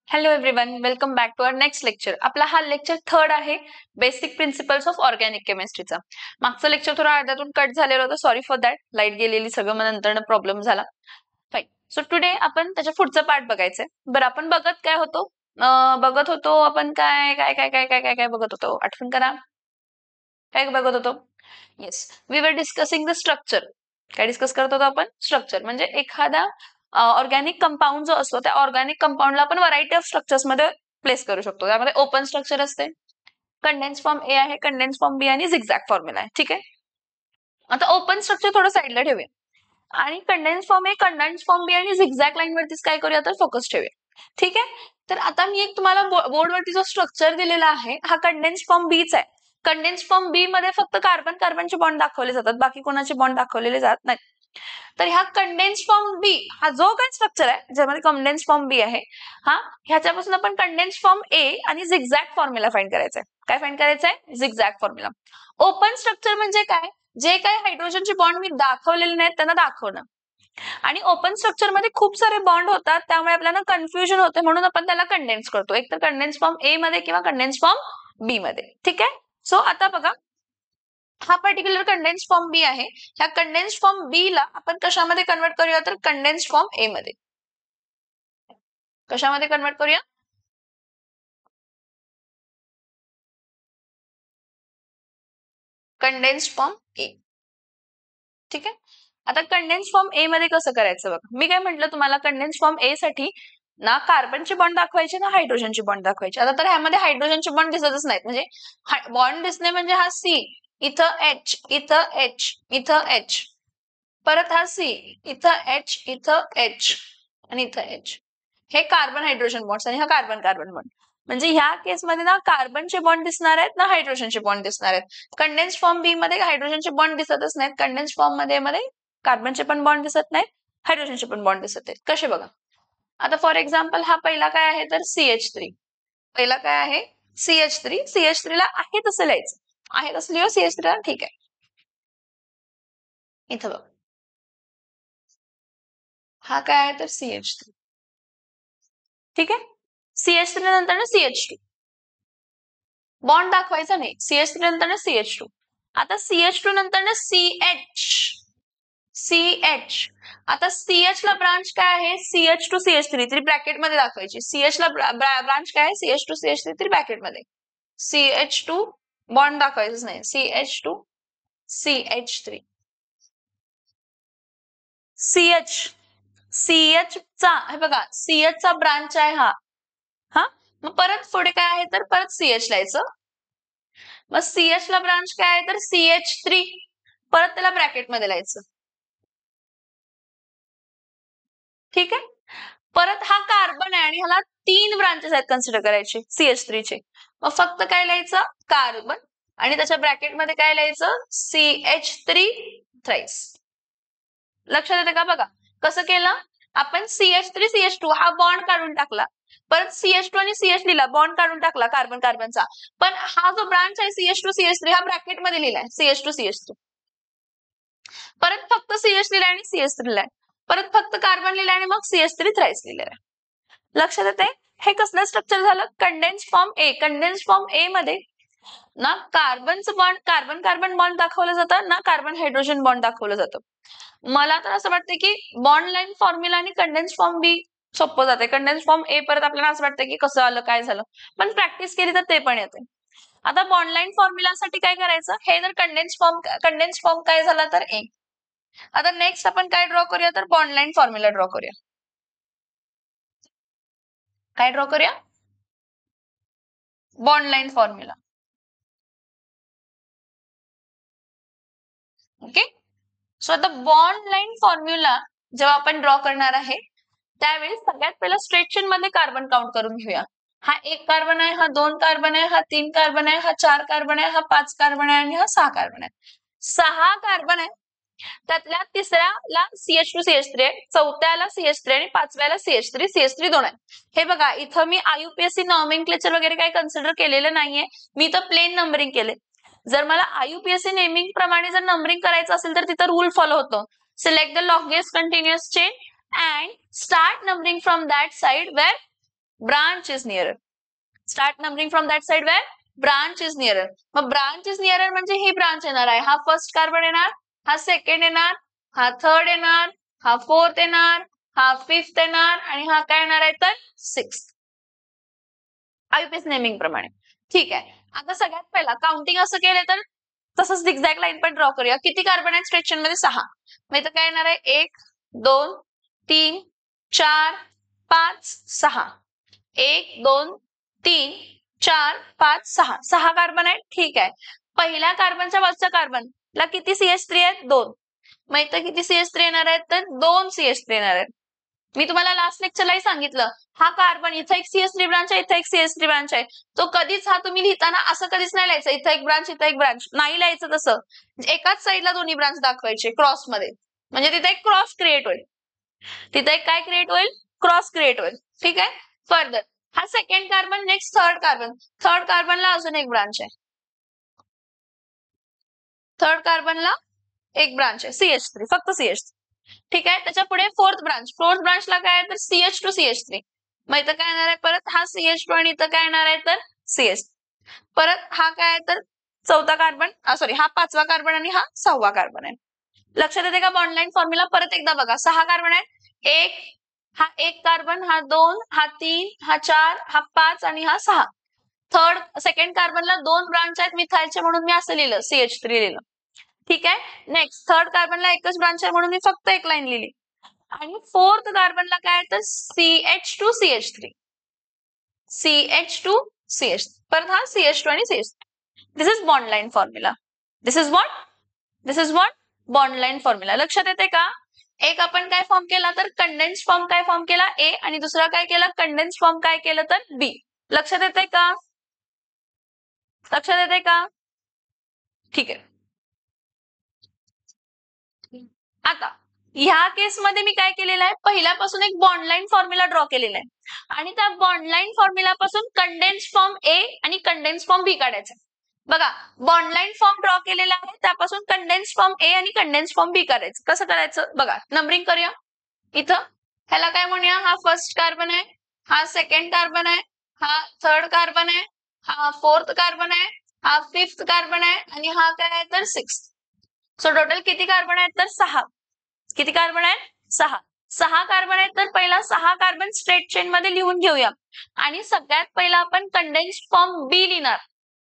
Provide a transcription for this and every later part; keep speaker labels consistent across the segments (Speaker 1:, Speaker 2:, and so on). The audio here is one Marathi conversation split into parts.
Speaker 1: Hello everyone, welcome back to our next lecture. आपला हा लेक्चर थर्ड आहे बेसिक प्रिन्सिपल्स ऑफ ऑर्गॅनिक केमिस्ट्रीचा. मागचं लेक्चर थोडं अर्ध्यातून कट झालेलं होतं, सॉरी फॉर दॅट. लाईट गेलेली सगळं, मग नंतर प्रॉब्लेम झाला. फाईन. सो टुडे आपण त्याच्या पुढचं पार्ट बघायचंय. बरं, आपण बघत होतो आपण काय काय काय काय काय काय काय बघत होतो, आठवण करा. काय बघत होतो? Yes, we were discussing the structure. काय डिस्कस करत होतो आपण? स्ट्रक्चर. म्हणजे एखादा ऑर्गॅनिक कंपाऊंड जो असतो, त्या ऑर्गॅनिक कंपाऊंडला आपण व्हरायटी ऑफ स्ट्रक्चर्स मध्ये प्लेस करू शकतो. त्यामध्ये ओपन स्ट्रक्चर असते, कंडेन्स फॉर्म ए आहे, कंडेन्स फॉर्म बी आणि झिगझॅग फॉर्म्युला आहे. ठीक आहे. आता ओपन स्ट्रक्चर थोडं साईडला ठेवूया आणि कंडेन्स फॉर्म ए, कंडेन्स फॉर्म बी आणि झिगझॅग लाईन वरतीच काय करूया तर फोकस ठेवूया. ठीक आहे. तर आता मी एक तुम्हाला बोर्डवरती जो स्ट्रक्चर दिलेला आहे हा कंडेन्स फॉर्म बीच आहे. कंडेन्स फॉर्म बी मध्ये फक्त कार्बन कार्बनचे बॉन्ड दाखवले जातात, बाकी कोणाचे बॉन्ड दाखवलेले जात नाहीत. तर ह्या कंडेन्स फॉर्म बी हा जो काय स्ट्रक्चर आहे ज्यामध्ये कंडेन्स फॉर्म बी आहे, हा ह्याच्यापासून आपण कंडेन्स फॉर्म ए आणि झिगझॅग फॉर्म्युला फाइंड करायचा आहे. काय फाइंड करायचं आहे? Zigzag formula. ओपन स्ट्रक्चर म्हणजे काय? जे काही हायड्रोजनचे बॉन्ड मी दाखवलेले नाहीत त्यांना दाखवणं. आणि ओपन स्ट्रक्चर मध्ये खूप सारे बॉन्ड होतात, त्यामुळे आपल्याला कन्फ्युजन होते, म्हणून आपण त्याला कंडेन्स करतो, एक तर कंडेन्स फॉर्म ए मध्ये किंवा कंडेन्स फॉर्म बी मध्ये. ठीक आहे. सो आता बघा, हा पर्टिक्युलर कंडेन्स फॉर्म बी आहे. ह्या कंडेन्स फॉर्म बी ला आपण कशामध्ये कन्वर्ट करूया तर कंडेन्स फॉर्म ए मध्ये. कशामध्ये कन्वर्ट करूया? कंडेन्स फॉर्म ए. ठीक आहे. आता कंडेन्स फॉर्म ए मध्ये कसं करायचं बघा. मी काय म्हटलं तुम्हाला, कंडेन्स फॉर्म ए साठी ना कार्बनचे बॉन्ड दाखवायचे ना हायड्रोजनचे बॉन्ड दाखवायचे. आता तर ह्यामध्ये हायड्रोजनचे बॉन्ड दिसतच नाहीत, म्हणजे बॉन्ड दिसणे म्हणजे हा सी, इथं एच, इथं एच, इथं एच, परत हा सी, इथं एच, इथं एच आणि इथं एच. हे कार्बन हायड्रोजन बॉन्ड आणि हा कार्बन कार्बन बॉन्ड. म्हणजे ह्या केसमध्ये ना कार्बनचे बॉन्ड दिसणार आहेत ना हायड्रोजनचे बॉन्ड दिसणार आहेत. कंडेन्स फॉर्म बी मध्ये हायड्रोजनचे बॉन्ड दिसतच नाहीत. कंडेन्स फॉर्म मध्ये कार्बनचे पण बॉन्ड दिसत नाहीत, हायड्रोजनचे पण बॉन्ड दिसत आहेत. कसे बघा. आता फॉर एक्झाम्पल हा पहिला काय आहे तर CH3. पहिला काय आहे? CH3. CH3 ला आहे तसं लिहायचं. आहे तसं लिहू CH3 ला. ठीक आहे. इथं बघ, हा काय आहे तर CH3. ठीक आहे. CH3 नंतर ना CH2. बॉन्ड दाखवायचा नाही. CH3 नंतर ना CH2. आता CH2 नंतर ना CH. CH. आता CH ला ब्रांच काय आहे? CH2 CH3 तरी ब्रॅकेट मध्ये दाखवायची. CH ला ब्रांच काय आहे? CH2 CH3 तरी ब्रॅकेट मध्ये. CH2 बॉन्ड दाखवायचंच नाही. CH2 CH3. CH. CH चा हे बघा, CH चा ब्रांच आहे हा. हा, मग परत पुढे काय आहे तर परत CH लिहायचं. मग CH ला ब्रांच काय आहे तर CH3. परत त्याला ब्रॅकेट मध्ये लिहायचं. ठीक आहे. परत हा कार्बन आहे आणि ह्याला 3 ब्रांचेस आहेत कन्सिडर करायचे CH3 चे. मग फक्त काय लिहायचं? कार्बन आणि त्याच्या ब्रॅकेट मध्ये काय लिहायचं? CH3 thrice. लक्षात येते का? बघा कसं केलं आपण. CH3 CH2 हा बॉन्ड काढून टाकला, परत CH2 आणि CH लिहिला, बॉन्ड काढून टाकला कार्बन कार्बनचा, पण हा जो ब्रांच आहे CH2 CH3 हा ब्रॅकेट मध्ये लिहिलाय CH2 CH3. परत फक्त CH लिहिलाय आणि CH3 लिहिलाय, परत फक्त कार्बन लिहिलाय आणि मग CH3 थ्राइस लिहिलेला आहे. लक्षात येते? हे कसलं स्ट्रक्चर झालं? कंडेन्स फॉर्म ए. कंडेन्स फॉर्म ए मध्ये ना कार्बनचं बॉन्ड, कार्बन कार्बन बॉन्ड दाखवलं जातं ना कार्बन हायड्रोजन बॉन्ड दाखवलं जातं. मला तर असं वाटतं की बॉन्ड लाईन फॉर्म्युला आणि कंडेन्स फॉर्म बी सोपं जाते. कंडेन्स फॉर्म ए परत आपल्याला असं वाटतं की कसं आलं काय झालं, पण प्रॅक्टिस केली तर ते पण येते. आता बॉन्ड लाईन फॉर्म्युलासाठी काय करायचं? हे जर कंडेन्स फॉर्म काय झाला तर ए. आता नेक्स्ट आपण काय ड्रॉ करूया तर बॉन्ड लाईन फॉर्म्युला ड्रॉ करूया. काय ड्रॉ करूया? Bond line formula. Okay. So आता बॉन्ड लाईन फॉर्म्युला जेव्हा आपण ड्रॉ करणार आहे त्यावेळी सगळ्यात पहिला स्ट्रेट चेन मध्ये कार्बन काउंट करून घेऊया. हा 1 कार्बन आहे, हा 2 कार्बन आहे, हा 3 कार्बन आहे, हा 4 कार्बन आहे, हा 5 कार्बन आहे आणि हा 6 कार्बन आहे. 6 कार्बन आहे. त्यातल्या तिसऱ्याला CH2 CH3 आहे, चौथ्याला CH3 आणि पाचव्याला CH3 CH3 2 आहे. हे बघा इथं मी IUPAC नॉमेनक्लेचर वगैरे काही कन्सिडर केलेलं नाहीये, मी तर प्लेन नंबरिंग केले. जर मला IUPAC नेमिंग प्रमाणे जर नंबरिंग करायचं असेल तर तिथं रूल फॉलो होतो. Select the longest continuous chain and start numbering from that side where branch is nearer. Start numbering from that side where branch is nearer. मग branch is nearer म्हणजे ही ब्रांच येणार आहे. हा फर्स्ट कार्बन येणार, हा सेकंड येणार, हा थर्ड येणार, हा फोर्थ येणार, हा फिफ्थ येणार आणि हा काय येणार आहे तर सिक्स्थ. आयुपीएस नेमिंग प्रमाणे. ठीक आहे. आता सगळ्यात पहिला काउंटिंग असं केलं तर तसंच झिगझॅग लाईन पण ड्रॉ करूया. किती कार्बन आहेत स्ट्रेट चेन मध्ये? 6. मग इथं काय येणार आहे? 1 2 3 4 5 6. 1 2 3 4 5 6. 6 कार्बन आहेत. ठीक आहे. पहिल्या कार्बनच्या वरच्या कार्बनला किती CH3 आहेत? 2. मग इथं किती CH3 येणार आहेत तर 2 CH3 येणार आहेत. मी तुम्हाला लास्ट लेक्चरलाही सांगितलं, हा कार्बन इथं एक CH3 ब्रांच आहे, इथं एक CH3 ब्रांच आहे. तो कधीच हा तुम्ही लिहिताना असं कधीच नाही लिहायचं, इथं एक ब्रांच इथं एक ब्रांच नाही लिहायचं तसं. एकाच साईडला दोन्ही ब्रांच दाखवायचे क्रॉस मध्ये, म्हणजे तिथे एक क्रॉस क्रिएट होईल. तिथे एक काय क्रिएट होईल? क्रॉस क्रिएट होईल. ठीक आहे. फर्दर हा second carbon, next third carbon. Third कार्बनला अजून एक ब्रांच आहे. थर्ड कार्बनला एक ब्रांच आहे CH3, फक्त CH3. ठीक आहे. त्याच्या पुढे फोर्थ ब्रांचला काय आहे तर CH2 CH3. मग इथं काय येणार आहे परत हा CH2 आणि इथं काय येणार आहे तर CH. परत हा काय आहे तर चौथा कार्बन, सॉरी हा पाचवा कार्बन आणि हा 6वा कार्बन आहे. लक्षात येते का? बॉन्ड लाईन फॉर्म्युला परत एकदा बघा. 6 कार्बन आहेत. हा एक कार्बन, हा 2, हा 3, हा 4, हा 5 आणि हा 6. सेकंड कार्बनला 2 ब्रांच आहेत मिथाइलचे म्हणून मी असं लिहिलं, CH3 लिहिलं. ठीक आहे. नेक्स्ट थर्ड कार्बनला एकच ब्रांच आहे म्हणून मी फक्त एक लाईन लिहिली. आणि फोर्थ कार्बनला काय तर CH2 CH3. CH2 CH. परत हा CH2 आणि CH3. This is bond line formula. This is what bond line formula. लक्षात येते का? एक आपण काय फॉर्म केला तर कंडेन्स फॉर्म काय फॉर्म केला A, आणि दुसरा काय केला कंडेन्स फॉर्म काय केलं तर B. लक्षात येते का? लक्षात येते का? ठीक आहे. आता ह्या केसमध्ये मी काय केलेलं आहे, पहिल्यापासून एक बॉन्ड लाईन फॉर्म्युला ड्रॉ केलेला आहे आणि त्या बॉन्ड लाईन फॉर्म्युलापासून कंडेन्स फॉर्म A आणि कंडेन्स फॉर्म B काढायचा. बघा, बॉन्ड लाईन फॉर्म ड्रॉ केलेला आहे, त्यापासून कंडेन्स फॉर्म A आणि कंडेन्स फॉर्म B करायचं. कसं करायचं बघा, नंबरिंग करूया. इथं ह्याला काय म्हणूया, हा फर्स्ट कार्बन आहे, हा सेकंड कार्बन आहे, हा थर्ड कार्बन आहे, हा फोर्थ कार्बन आहे, हा फिफ्थ कार्बन आहे आणि हा काय आहे तर सिक्स्थ. सो टोटल किती कार्बन आहेत तर 6. किती कार्बन आहेत? 6. 6 कार्बन आहेत तर पहिला 6 कार्बन स्ट्रेट चेन मध्ये लिहून घेऊया आणि सगळ्यात पहिला आपण कंडेन्स्ड फॉर्म B लिहिणार,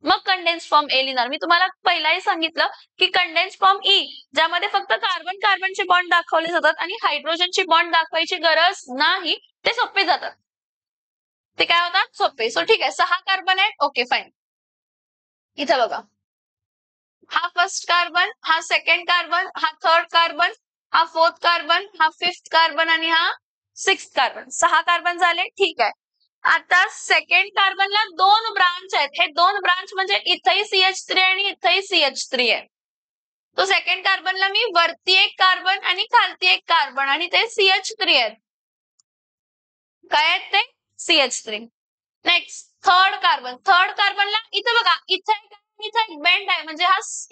Speaker 1: मग कंडेन्स्ड फॉर्म A लिहिणार. मी तुम्हाला पहिलाही सांगितलं की कंडेन्स्ड फॉर्म E ज्यामध्ये फक्त कार्बन कार्बनचे बॉन्ड दाखवले जातात आणि हायड्रोजनची बॉन्ड दाखवायची गरज नाही, ते सोपे जातात. ते काय होतात? सोपे. सो ठीक आहे, 6 कार्बन आहेत. Okay fine. इथं बघा, हा फर्स्ट कार्बन, हा सेकंड कार्बन, हा थर्ड कार्बन, हा फोर्थ कार्बन, हा फिफ्थ कार्बन आणि हा सिक्स्थ कार्बन. 6 कार्बन झाले. ठीक आहे. आता सेकंड कार्बनला 2 ब्रांच आहेत. हे 2 ब्रांच म्हणजे इथंही CH3 आणि इथंही CH3 आहे. तो सेकंड कार्बनला मी वरती एक कार्बन आणि खालती एक कार्बन आणि ते CH3 आहेत. काय आहेत ते? CH3. नेक्स्ट थर्ड कार्बनला इथं बघा, इथं एक बेंड आहे, म्हणजे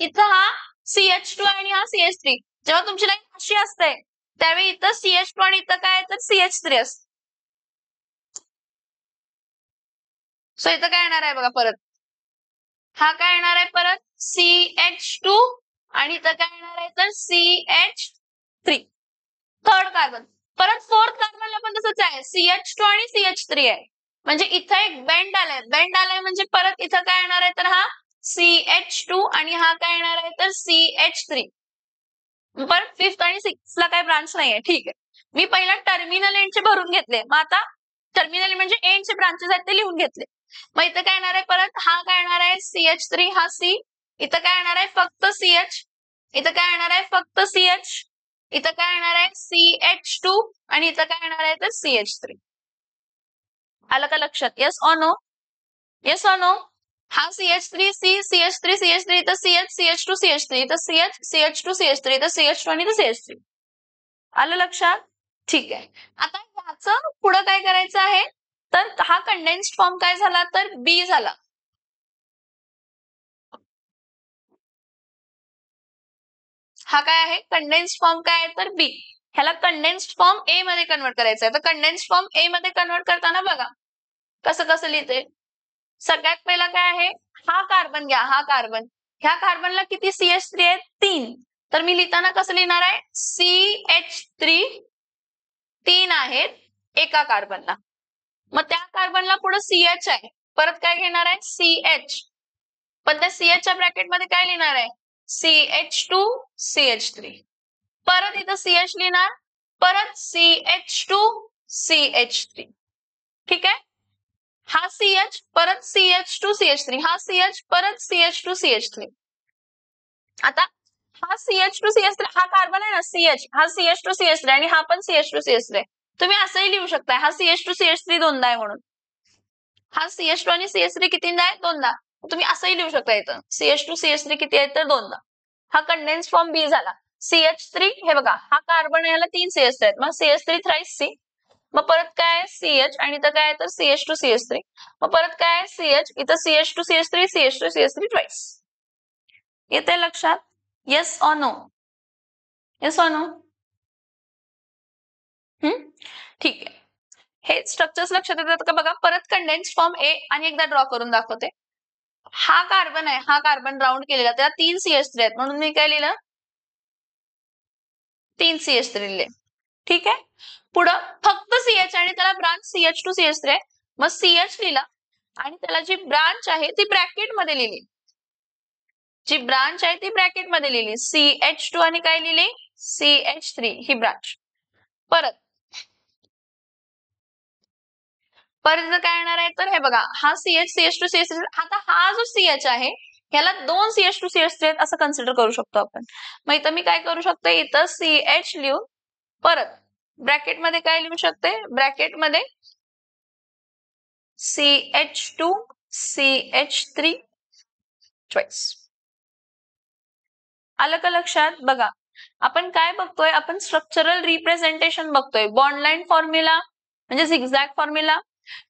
Speaker 1: इथं हा CH2 आणि हा CH3. जेव्हा तुमची लाईन अशी असते त्यावेळी इथं CH2 आणि इथं काय तर CH3 असते. सो इथं काय येणार आहे बघा, परत हा काय येणार आहे परत CH2 आणि इथं काय येणार आहे तर CH3. Third carbon. परत फोर्थ कार्बनला पण तसंच आहे, CH2 आणि CH3 आहे. म्हणजे इथं एक बेंड आलाय म्हणजे परत इथं काय येणार आहे तर हा CH2 आणि हा काय येणार आहे तर CH3. परत फिफ्थ आणि सिक्स्थ ला काय ब्रांच नाहीये. ठीक आहे. मी पहिला टर्मिनल एंडचे भरून घेतले, मग आता टर्मिनल म्हणजे एंडचे ब्रांचेस आहेत ते लिहून घेतले. मग इथं काय येणार आहे परत, हा काय येणार आहे CH3, हा C. इथं काय येणार आहे फक्त CH. इथं काय येणार आहे फक्त CH. इथं काय येणार आहे CH2 आणि इथं काय येणार आहे तर CH3. आलं का लक्षात? Yes or no? Yes or no? हा CH3 C, CH3 CH3, इथं CH CH2 CH3, इथं CH CH2 CH3, इथं CH2 आणि इथं CH3. आलं लक्षात? ठीक आहे. आता ह्याचं पुढं काय करायचं आहे तर हा कंडेन्स्ड फॉर्म काय झाला तर B झाला. हा काय आहे कंडेन्स्ड फॉर्म काय आहे तर B. ह्याला कंडेन्स्ड फॉर्म A मध्ये कन्वर्ट करायचं आहे. तर कंडेन्स्ड फॉर्म A मध्ये कन्वर्ट करताना बघा, कसं कसं लिहिते? सगळ्यात पहिला काय आहे, हा कार्बन घ्या, हा कार्बन. ह्या कार्बनला किती CH3 आहेत? 3. तर मी लिहिताना कसं लिहिणार आहे? CH3 3 आहेत एका कार्बनला. मग त्या कार्बनला पुढे CH आहे, परत काय घेणार आहे? CH. पण त्या CH च्या ब्रॅकेट मध्ये काय लिहिणार आहे? CH2 CH3. परत इथं CH लिहिणार, परत CH2 CH3. ठीक आहे? हा CH परत CH2 CH3, हा CH परत CH2 CH3. आता हा CH2 CH3 हा कार्बन आहे ना CH, हा CH2 CH3 आणि हा पण CH2 CH3. तुम्ही असंही लिहू शकता, हा CH2 CH3 दोनदा आहे म्हणून. हा CH2 आणि CH3 कितींदा आहे? दोनदा. तुम्ही असंही लिहू शकता इथं CH2 CH3 किती आहेत? तर दोनदा. हा कंडेन्स फॉर्म बी झाला. CH3 हे बघा, हा कार्बन याला 3 CH3 आहेत, मग CH3 थ्राइस C. मग परत काय आहे? CH आणि इथं काय आहे? तर CH2 CH3. मग परत काय आहे? CH, इथं CH2 CH3 CH2 CH3 twice. येते लक्षात? Yes or no? Yes or no? ठीक आहे. हे स्ट्रक्चर्स लक्षात येतात का बघा. परत कंडेन्स फॉर्म ए आणि एकदा ड्रॉ करून दाखवते. हा कार्बन आहे, हा कार्बन राऊंड केलेला, त्याला 3 CH3 आहेत म्हणून मी काय लिहिलं? 3 CH3 लिहिले. ठीक आहे. पुढं फक्त CH आणि त्याला ब्रांच CH2 CH3 आहे, मग CH लिहिला आणि त्याला जी ब्रांच आहे ती ब्रॅकेट मध्ये लिहिली. जी ब्रांच आहे ती ब्रॅकेट मध्ये लिहिली. CH2 आणि काय लिहिले? CH3 ही ब्रांच. परत काय येणार आहे? तर हे बघा, हा CH CH2 CH3. आता हा जो CH आहे ह्याला 2 CH2 CH3 आहेत असं कन्सिडर करू शकतो आपण. मग इथं मी काय करू शकते? इथं CH लिहून परत ब्रॅकेट मध्ये काय लिहू शकते? ब्रॅकेट मध्ये CH2 CH3 चॉईस. आलं का लक्षात? बघा, आपण काय बघतोय? आपण स्ट्रक्चरल रिप्रेझेंटेशन बघतोय. बॉन्ड लाईन फॉर्म्युला म्हणजे झिगझॅग फॉर्म्युला.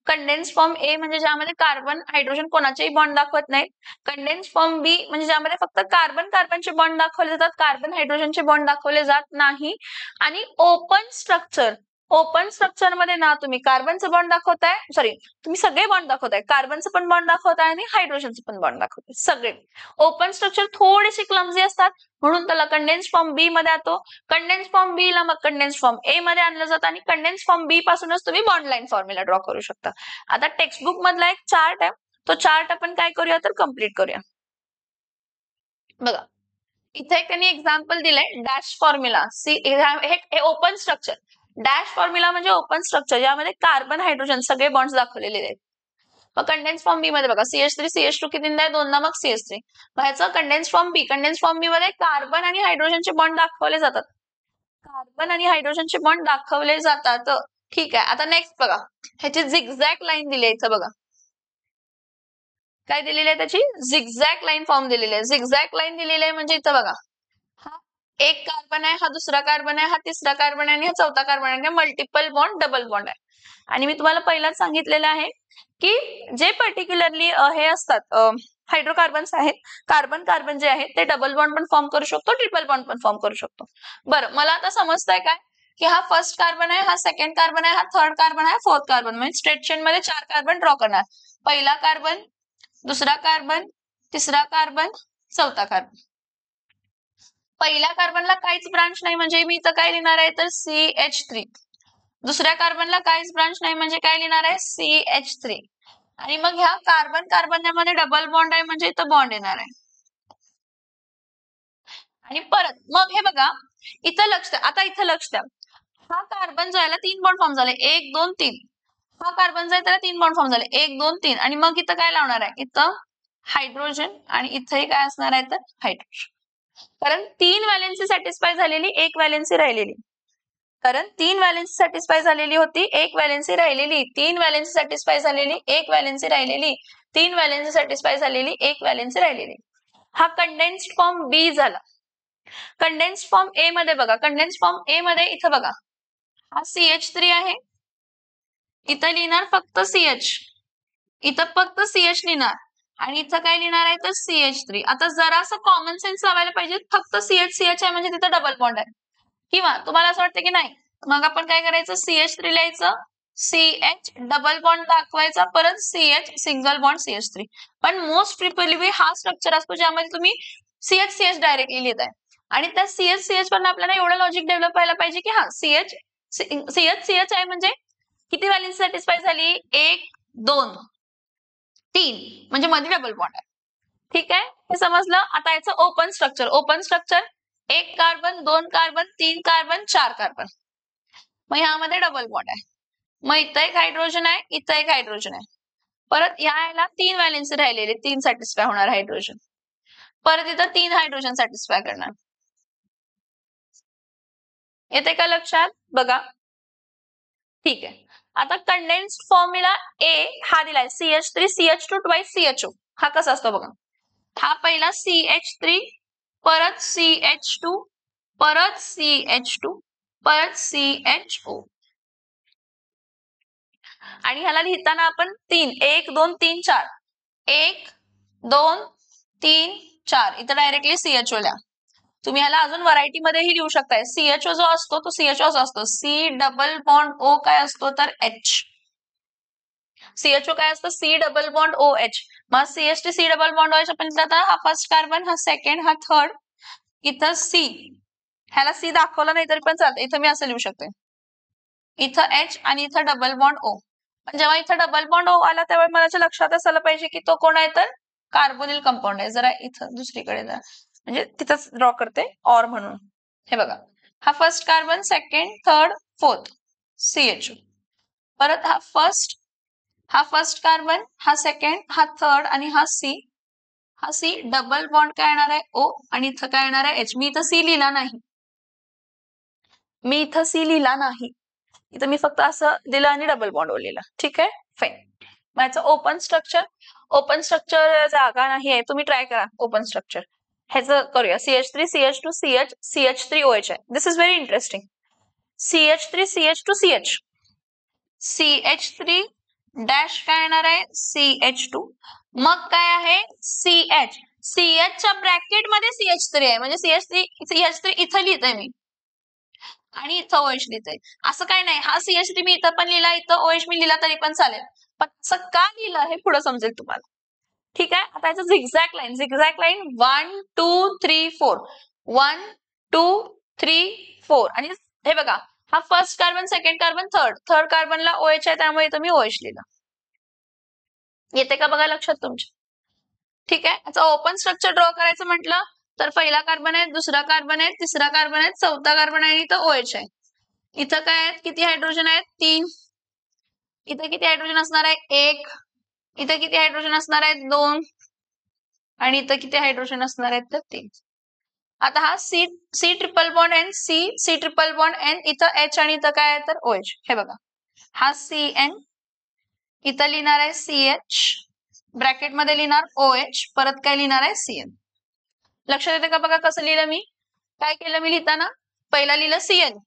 Speaker 1: कंडेन्स फॉर्म ए म्हणजे ज्यामध्ये कार्बन हायड्रोजन कोणाचेही बॉन्ड दाखवत नाहीत. कंडेन्स फॉर्म बी म्हणजे ज्यामध्ये फक्त कार्बन कार्बनचे बॉन्ड दाखवले जातात, कार्बन हायड्रोजनचे बॉन्ड दाखवले जात नाही. आणि ओपन स्ट्रक्चर मध्ये ना तुम्ही कार्बनचं बॉन्ड दाखवताय, सॉरी तुम्ही सगळे बॉन्ड दाखवताय, कार्बनचं पण बॉन्ड दाखवताय आणि हायड्रोजनचं पण बॉन्ड दाखवताय. सगळे ओपन स्ट्रक्चर थोडेसे क्लमझी असतात म्हणून त्याला कंडेन्स फॉर्म बी मध्ये येतो. कंडेन्स फॉर्म बी ला मग कंडेन्स फॉर्म ए मध्ये आणलं जातं आणि कंडेन्स फॉर्म बी पासूनच तुम्ही बॉन्ड लाईन फॉर्म्युला ड्रॉ करू शकता. आता टेक्स्ट बुक मधला एक चार्ट आहे, तो चार्ट आपण काय करूया तर कम्प्लीट करूया. बघा, इथे त्यांनी एक्झाम्पल दिलंय डॅश फॉर्म्युला. हे ओपन स्ट्रक्चर. डॅश फॉर्म्युला म्हणजे ओपन स्ट्रक्चर ज्यामध्ये कार्बन हायड्रोजन सगळे बॉन्ड्स दाखवलेले आहेत. मग कंडेन्स फॉर्म बी मध्ये बघा, CH3 CH2 कितींदा आहे? दोनदा. मग CH3. मग ह्याचं कंडेन्स फॉर्म बी मध्ये कार्बन आणि हायड्रोजनचे बॉन्ड दाखवले जातात. कार्बन आणि हायड्रोजनचे बॉन्ड दाखवले जातात. ठीक आहे. आता नेक्स्ट बघा, ह्याची झिगझॅग लाईन दिली आहे इथं बघा. काय दिलेली आहे त्याची? झिगझॅग लाईन फॉर्म दिलेली आहे. झिगझॅग लाईन दिलेली आहे म्हणजे इथं बघा, हा एक कार्बन आहे, हा दुसरा कार्बन आहे, हा तिसरा कार्बन आहे आणि हा चौथा कार्बन आहे. मल्टिपल बॉन्ड, डबल बॉन्ड आहे. आणि मी तुम्हाला पहिलाच सांगितलेलं आहे की जे पर्टिक्युलरली हे असतात हायड्रोकार्बन्स आहेत, कार्बन कार्बन जे आहेत ते डबल बॉन्ड पण फॉर्म करू शकतो, ट्रिपल बॉन्ड पण फॉर्म करू शकतो. बरं, मला आता समजतंय काय की हा फर्स्ट कार्बन आहे, हा सेकंड कार्बन आहे, हा थर्ड कार्बन आहे, फोर्थ कार्बन. म्हणजे स्ट्रेट चेन मध्ये 4 कार्बन ड्रॉ करणार. पहिला कार्बन, दुसरा कार्बन, तिसरा कार्बन, चौथा कार्बन. पहिल्या कार्बनला काहीच ब्रांच नाही म्हणजे मी इथं काय लिहिणार आहे तर CH3. दुसऱ्या कार्बनला काहीच ब्रांच नाही म्हणजे काय लिहिणार आहे? CH3. आणि मग ह्या कार्बन कार्बनमध्ये डबल बॉन्ड आहे म्हणजे इथं बॉन्ड येणार आहे. आणि परत मग हे बघा, इथं लक्ष द्या. आता इथं लक्ष द्या, हा कार्बन जो याला 3 बॉन्ड फॉर्म झाले, 1 2 3. हा कार्बन जो आहे त्याला 3 बॉन्ड फॉर्म झाले, 1 2 3. आणि मग इथं काय लावणार आहे? इथं हायड्रोजन आणि इथंही काय असणार आहे तर हायड्रोजन. कारण 3 व्हॅलेन्सी सॅटिस्फाय झालेली, 1 व्हॅलेन्सी राहिलेली. कारण 3 व्हॅलेन्सी सॅटिस्फाय झालेली होती, 1 व्हॅलेन्सी राहिलेली. 3 व्हॅलेन्सी सॅटिस्फाय झालेली, 1 व्हॅलेन्सी राहिलेली. 3 व्हॅलेन्सी सॅटिस्फाय झालेली, 1 व्हॅलेन्सी राहिलेली. हा कंडेन्स्ड फॉर्म बी झाला. कंडेन्स्ड फॉर्म ए मध्ये बघा, कंडेन्स्ड फॉर्म ए मध्ये इथं बघा, हा CH3 आहे, इथं लिहिणार फक्त CH, इथं फक्त CH लिहिणार आणि इथं काय लिहिणार आहे तर CH3. आता जरासं कॉमन सेन्स लावायला पाहिजे, फक्त CH आहे म्हणजे तिथं डबल बॉन्ड आहे. किंवा तुम्हाला असं वाटतं की नाही, मग आपण काय करायचं? CH3 लिहायचं CH डबल बॉन्ड दाखवायचा, परत CH सिंगल बॉन्ड CH3. पण मोस्ट प्रिफरेबली हा स्ट्रक्चर असतो ज्यामध्ये तुम्ही CH डायरेक्टली लिहिताय आणि त्या CH पण आपल्याला एवढं लॉजिक डेव्हलप व्हायला पाहिजे की हा CH आहे म्हणजे किती व्हॅलेन्स सॅटिस्फाय झाली, 1 2 3 म्हणजे मध्ये डबल बॉन्ड आहे. ठीक आहे, हे समजलं. आता याचं open structure 1 carbon 2 carbon 3 carbon 4 carbon, मग ह्यामध्ये डबल बॉन्ड आहे. मग इथं एक हायड्रोजन आहे, इथं एक हायड्रोजन आहे. परत याला 3 व्हॅलेन्सी राहिलेले, 3 सॅटिस्फाय होणार हायड्रोजन. परत इथं 3 हायड्रोजन सॅटिस्फाय करणार. येते का लक्षात? बघा. ठीक आहे. आता कंडेन्स्ड फॉर्म्युला A हा दिलाय CH3 CH2 ट्वाइस CHO. हा कसा असतो बघा. हा पहिला CH3 परत CH2 परत CH2 परत CHO आणि ह्याला लिहिताना आपण 3 1 2 3 4 1 2 3 4 इथं डायरेक्टली CHO लिहा. तुम्ही ह्याला अजून व्हरायटी मध्येही लिहू शकताय. CHO जो असतो तो CHO असतो. C डबल बॉन्ड O काय असतो तर H. CHO काय असतं C डबल बॉन्ड OH. मग CH3 C double bond OH आपण लिहिता, हा फर्स्ट कार्बन, हा सेकंड, हा थर्ड, इथं C. ह्याला C दाखवलं नाही तरी पण चालतं. इथं मी असं लिहू शकते. इथं H आणि इथं डबल बॉन्ड O. पण जेव्हा इथं डबल बॉन्ड O आला तेव्हा मला लक्षात असायला पाहिजे की तो कोण आहे तर कार्बोनिल कंपाऊंड आहे. जरा इथं दुसरीकडे जा, म्हणजे तिथंच ड्रॉ करते ऑर म्हणून. हे बघा, हा first carbon, second, third, fourth CHO. परत हा फर्स्ट कार्बन, हा सेकंड, हा थर्ड आणि हा C डबल बॉन्ड काय येणार आहे O आणि इथं काय येणार आहे H. मी इथं C लिहिला नाही. इथं मी फक्त असं दिलं आणि डबल बॉन्ड लिहिला. ठीक आहे, फाईन. माझं ओपन स्ट्रक्चर जागा नाही आहे, तुम्ही ट्राय करा ओपन स्ट्रक्चर. ह्याचं करूया. CH3 CH2 CH CH3 OH आहे. This is very interesting. CH3 CH2 CH CH3 dash काय येणार आहे CH2, मग काय आहे CH. CHच्या ब्रॅकेट मध्ये CH3 आहे, म्हणजे CH3 इथं लिहितोय मी आणि इथं OH लिहितोय. असं काय नाही, हा CH3 मी इथं पण लिहिला, इथं OH मी लिहिला तरी पण चालेल. पण असं का लिहिलं हे पुढे समजेल तुम्हाला. ठीक आहे, आता याचं झिगझॅग लाईन 1 2 3 4 1 2 3 4 आणि हे बघा, हा first carbon, second carbon, third कार्बनला OH आहे त्यामुळे इथं मी OH लिहिलं. येते का बघा लक्षात तुमच्या? ठीक आहे, याचा ओपन स्ट्रक्चर ड्रॉ करायचं म्हटलं तर पहिला कार्बन आहे, दुसरा कार्बन आहे, तिसरा कार्बन आहे, चौथा कार्बन आहे आणि इथं OH आहे. इथं काय आहेत, किती हायड्रोजन आहेत 3. इथं किती हायड्रोजन असणार आहे 1. इथं किती हायड्रोजन असणार आहेत 2 आणि इथं किती हायड्रोजन असणार आहेत तर 3. आता हा C triple bond N C triple bond N, इथं H आणि इथं काय आहे तर OH. हे बघा, हा CN, इथं लिहिणार आहे CH, ब्रॅकेट मध्ये लिहिणार OH, परत काय लिहिणार आहे CN. लक्षात येते का बघा कसं लिहिलं मी? काय केलं मी लिहिताना? पहिला लिहिलं CN,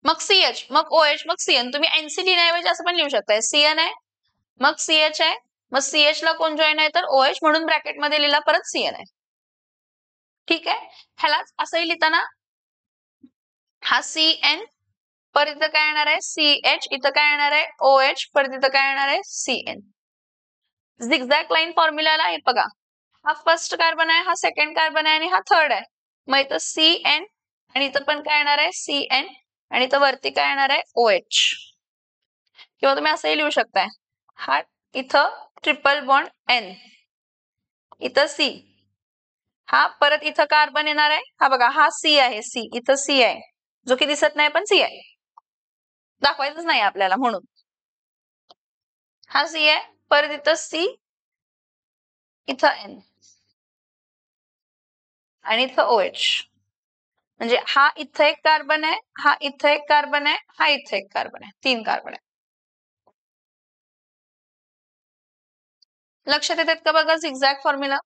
Speaker 1: मग CH, मग OH, मग CN. तुम्ही NC लिहिण्याऐवजी असं पण लिहू शकताय. CN आहे, मग CH आहे, मग CH ला कोण जॉईन आहे तर OH, म्हणून ब्रॅकेट मध्ये लिहिला, परत CN आहे. ठीक आहे, ह्यालाच असंही लिहिताना हा CN, परत इथं काय येणार आहे CH, इथं काय येणार आहे OH, परत इथं काय येणार आहे CN. झिगझॅग लाईन फॉर्म्युलाला हे बघा, हा फर्स्ट कार्बन आहे, हा सेकंड कार्बन आहे आणि हा थर्ड आहे. मग इथं CN आणि इथं पण काय येणार आहे CN आणि इथं वरती काय येणार आहे OH. किंवा तुम्ही असंही लिहू शकताय, हा इथं ट्रिपल बॉन्ड N, इथं C, हा परत इथं कार्बन येणार आहे. हा बघा, हा C आहे, इथं C आहे, जो की दिसत नाही पण C आहे, दाखवायचंच नाही आपल्याला म्हणून. हा C आहे, परत इथं C, इथं N आणि इथं OH. म्हणजे हा इथं एक कार्बन आहे, हा इथं एक कार्बन आहे, हा इथं एक कार्बन आहे, 3 कार्बन आहे. लक्षात येतात का बघा झिगझॅग फॉर्म्युला?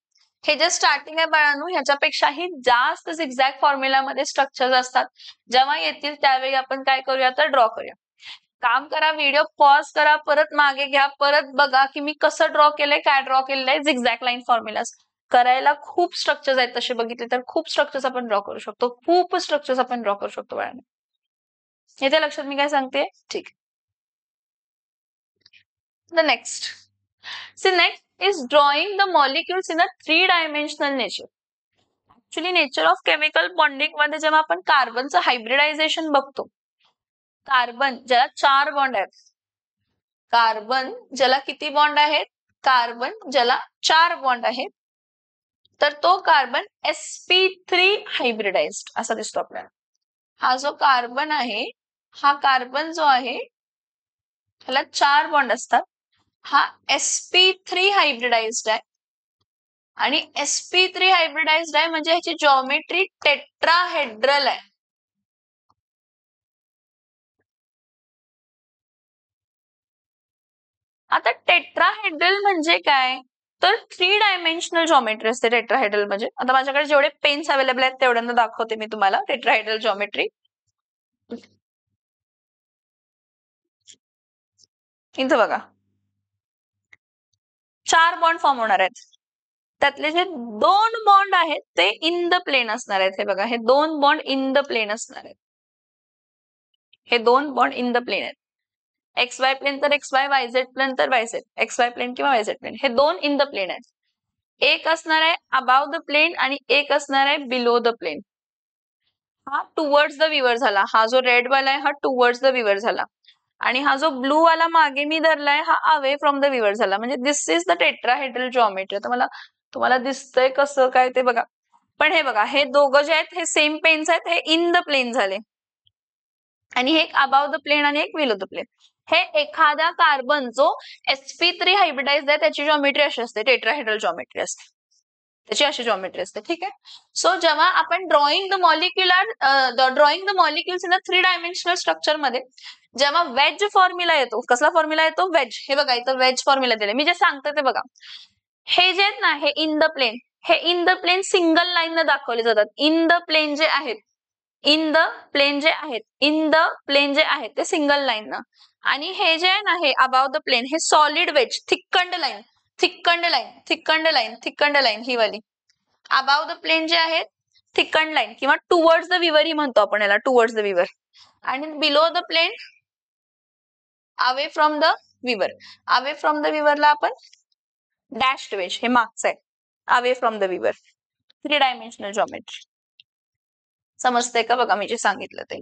Speaker 1: हे जे स्टार्टिंग आहे बाळांनो, ह्याच्यापेक्षाही जास्त झिगझॅग फॉर्म्युलामध्ये स्ट्रक्चर्स असतात. जेव्हा येतील त्यावेळी आपण काय करूया तर ड्रॉ करूया. काम करा, व्हिडिओ पॉज करा, परत मागे घ्या, परत बघा की मी कसं ड्रॉ केलंय, काय ड्रॉ केलेलं आहे. झिगझॅग लाईन फॉर्म्युलास करायला खूप स्ट्रक्चर्स आहेत, तसे बघितले तर खूप स्ट्रक्चर्स आपण ड्रॉ करू शकतो, खूप स्ट्रक्चर्स आपण ड्रॉ करू शकतो बाळांनो. येते लक्षात मी काय सांगते? ठीक. The next. See, next is drawing the molecules in a three-dimensional nature. Actually, nature of chemical bonding मध्ये जेव्हा आपण कार्बनचं हायब्रिडायझेशन बघतो, कार्बन ज्याला 4 बॉन्ड आहेत, कार्बन ज्याला किती बॉन्ड आहेत, कार्बन ज्याला 4 बॉन्ड आहेत, तर तो कार्बन sp3 हायब्रिडाइज्ड असा दिसतो आपल्याला. हा जो कार्बन आहे, हा कार्बन जो आहे त्याला 4 बॉन्ड असतात, हा sp3 हायब्रिडाइज्ड आहे. आणि sp3 हायब्रिडाइज्ड आहे म्हणजे ह्याची जॉमेट्री टेट्राहेड्रल आहे. आता टेट्राहेड्रल म्हणजे काय, तर 3 डायमेन्शनल जॉमेट्री असते टेट्राहेड्रल म्हणजे. आता माझ्याकडे जेवढे पेन्स अवेलेबल आहेत तेवढ्यांना दाखवते मी तुम्हाला टेट्राहेड्रल जॉमेट्री. इथं बघा 4 बॉन्ड फॉर्म होणार आहेत. त्यातले जे 2 बॉन्ड आहेत ते इन द प्लेन असणार आहेत. हे बघा, हे 2 बॉन्ड इन द प्लेन असणार आहेत. हे 2 बॉन्ड इन द प्लेन आहेत. एक्स वाय प्लेन तर X Y, Y Z plane तर Y Z, X Y plane किंवा वाय झेड प्लेन, हे 2 इन द प्लेन आहेत. एक असणार आहे अबाव द प्लेन आणि एक असणार आहे बिलो द प्लेन. हा टुवर्ड्स द विवर झाला. हा जो रेड वाला आहे हा टुवर्ड्स द विवर झाला आणि हा जो ब्लू वाला मागे मी धरलाय हा अवे फ्रॉम द विवर झाला. म्हणजे दिस इज द टेट्राहेड्रल जॉमेट्री. आता मला तुम्हाला दिसतंय कसं काय ते बघा. पण हे बघा, हे दोघं जे आहेत हे सेम पेन्स आहेत, हे इन द प्लेन झाले आणि हे एक अबाव द प्लेन आणि एक बिलो द प्लेन. हे एखादा कार्बन जो sp3 हायब्रिडाइज्ड आहे त्याची जॉमेट्री अशी असते, टेट्राहेड्रल जॉमेट्री असते, त्याची अशी जॉमेट्री असते. ठीक आहे. सो जेव्हा आपण drawing the molecules in the 3 dimensional structure मध्ये जेव्हा वेज फॉर्म्युला येतो, कसला फॉर्म्युला येतो, वेज. हे बघा इथं वेज फॉर्म्युला दिले, मी जे सांगते ते बघा. हे जे आहेत ना, हे इन द प्लेन, हे in the plane single line न दाखवले जातात. इन द प्लेन जे आहेत, इन द प्लेन जे आहेत, इन द प्लेन जे आहेत ते सिंगल लाईन न. आणि हे जे आहे ना, हे अबाव द प्लेन, हे solid wedge, thickened line, thickened line, thickened line, thickened line ही वाली. अबाव द प्लेन जे आहेत थिकंड लाईन किंवा टुवर्ड्स द विवर ही म्हणतो आपण याला, टुवर्ड्स द विवर. आणि below the plane away from the viewer. Away from the विवरला आपण डॅश्ड वेज, हे मागचं आहे, अवे फ्रॉम द विवर. 3 डायमेन्शनल जॉमेट्री. समजतंय का बघा मी जे सांगितलं ते.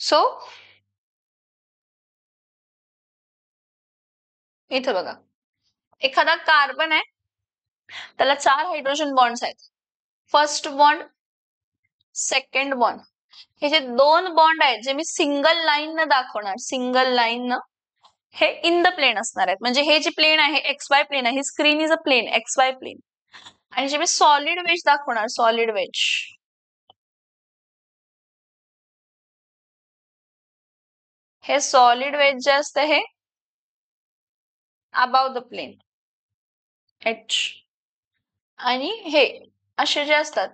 Speaker 1: सो इथं बघा, एखादा कार्बन आहे त्याला 4 हायड्रोजन बॉन्ड्स आहेत. फर्स्ट बॉन्ड, सेकंड बॉन्ड, हे जे 2 बॉन्ड आहेत जे मी सिंगल लाईन न दाखवणार, सिंगल लाईन न, हे इन द प्लेन असणार आहेत. म्हणजे हे जे प्लेन आहे एक्स वाय प्लेन आहे, screen is a plane, X Y plane. आणि जे मी सॉलिड वेज दाखवणार, सॉलिड वेज, हे सॉलिड वेज जे असतं हे अबाव द प्लेन, एच. आणि हे असे जे असतात